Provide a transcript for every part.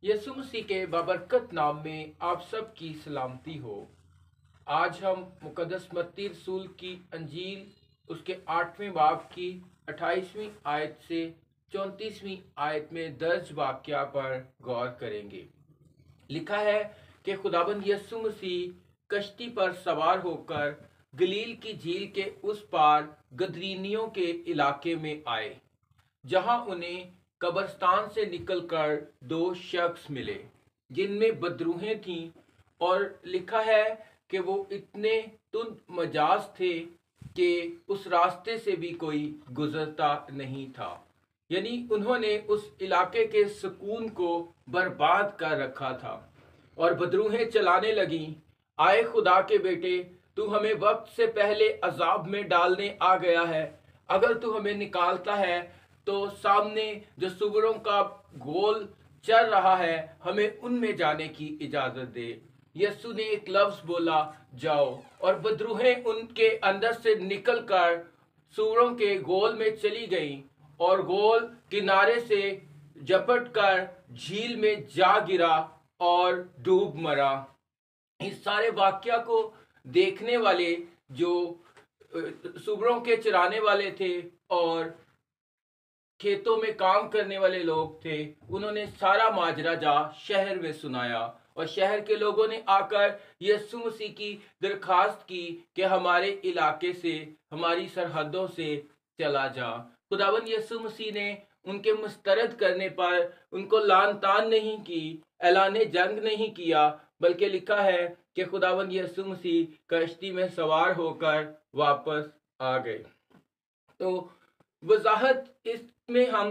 यसु मसीह के बाबरकत नाम में आप सब की सलामती हो। आज हम मुकद्दस मत्ती रसूल की अंजील उसके 8वें बाब की 28वीं आयत से 34वीं आयत में दर्ज वाक़या पर गौर करेंगे। लिखा है कि खुदाबंद यसु मसीह कश्ती पर सवार होकर गलील की झील के उस पार गदरीनियों के इलाके में आए, जहां उन्हें कब्रिस्तान से निकलकर दो शख्स मिले जिनमें बदरूहें थीं, और लिखा है कि वो इतने तुंद मजाज थे कि उस रास्ते से भी कोई गुजरता नहीं था। यानी उन्होंने उस इलाके के सुकून को बर्बाद कर रखा था। और बदरूहें चलाने लगीं, आए खुदा के बेटे, तू हमें वक्त से पहले अजाब में डालने आ गया है। अगर तू हमें निकालता है तो सामने जो सुअरों का गोल चल रहा है, हमें उनमें जाने की इजाजत दे। यीशु ने एक लफ्ज बोला, जाओ, और बदरूहें उनके अंदर से निकलकर सुअरों के गोल में चली गईं और गोल किनारे से झपट कर झील में जा गिरा और डूब मरा। इस सारे वाक्या को देखने वाले जो सुअरों के चराने वाले थे और खेतों में काम करने वाले लोग थे, उन्होंने सारा माजरा जा शहर में सुनाया, और शहर के लोगों ने आकर यीशु मसीह की दरखास्त की कि हमारे इलाके से, हमारी सरहदों से चला जा। खुदावंद यीशु मसीह ने उनके मुस्तरद करने पर उनको लान तान नहीं की, ऐलान जंग नहीं किया, बल्कि लिखा है कि खुदावंद यीशु मसीह कश्ती में सवार होकर वापस आ गए। तो वजाहत इसमें हम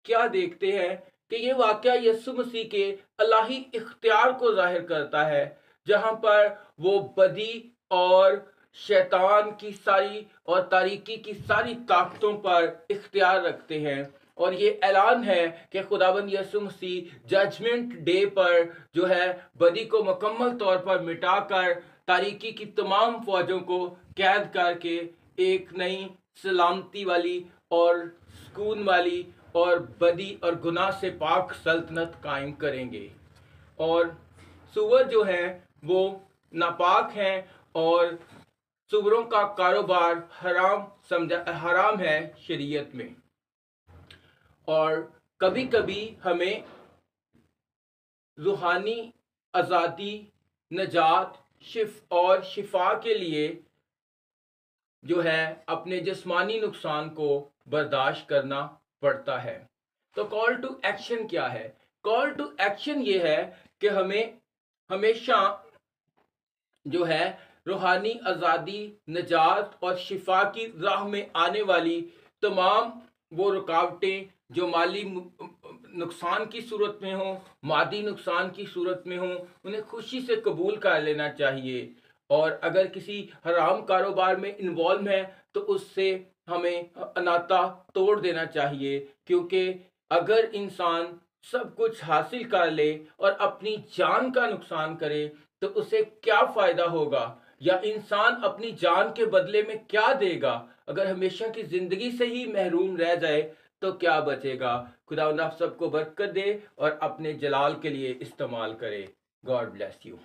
क्या देखते हैं कि ये वाकया यीशु मसीह के अल्लाही इख्तियार को जाहिर करता है, जहां पर वो बदी और शैतान की सारी और तारीकी की सारी ताकतों पर इख्तियार रखते हैं। और ये ऐलान है कि खुदाबंद यीशु मसीह जजमेंट डे पर जो है बदी को मुकम्मल तौर पर मिटाकर तारीकी की तमाम फौजों को कैद करके एक नई सलामती वाली और सुकून वाली और बदी और गुनाह से पाक सल्तनत कायम करेंगे। और सुअर जो है वो नापाक हैं और सुअरों का कारोबार हराम है शरीयत में। और कभी कभी हमें रूहानी आज़ादी, नजात और शिफा के लिए जो है अपने जिस्मानी नुकसान को बर्दाश्त करना पड़ता है। तो कॉल टू एक्शन क्या है? कॉल टू एक्शन ये है कि हमें हमेशा जो है रूहानी आज़ादी, नजात और शिफा की राह में आने वाली तमाम वो रुकावटें जो माली नुकसान की सूरत में हो, मादी नुकसान की सूरत में हो, उन्हें खुशी से कबूल कर लेना चाहिए। और अगर किसी हराम कारोबार में इन्वॉल्व है तो उससे हमें नाता तोड़ देना चाहिए, क्योंकि अगर इंसान सब कुछ हासिल कर ले और अपनी जान का नुकसान करे तो उसे क्या फायदा होगा, या इंसान अपनी जान के बदले में क्या देगा? अगर हमेशा की जिंदगी से ही महरूम रह जाए तो क्या बचेगा? खुदा आप सबको बरकत दे और अपने जलाल के लिए इस्तेमाल करे। God bless you.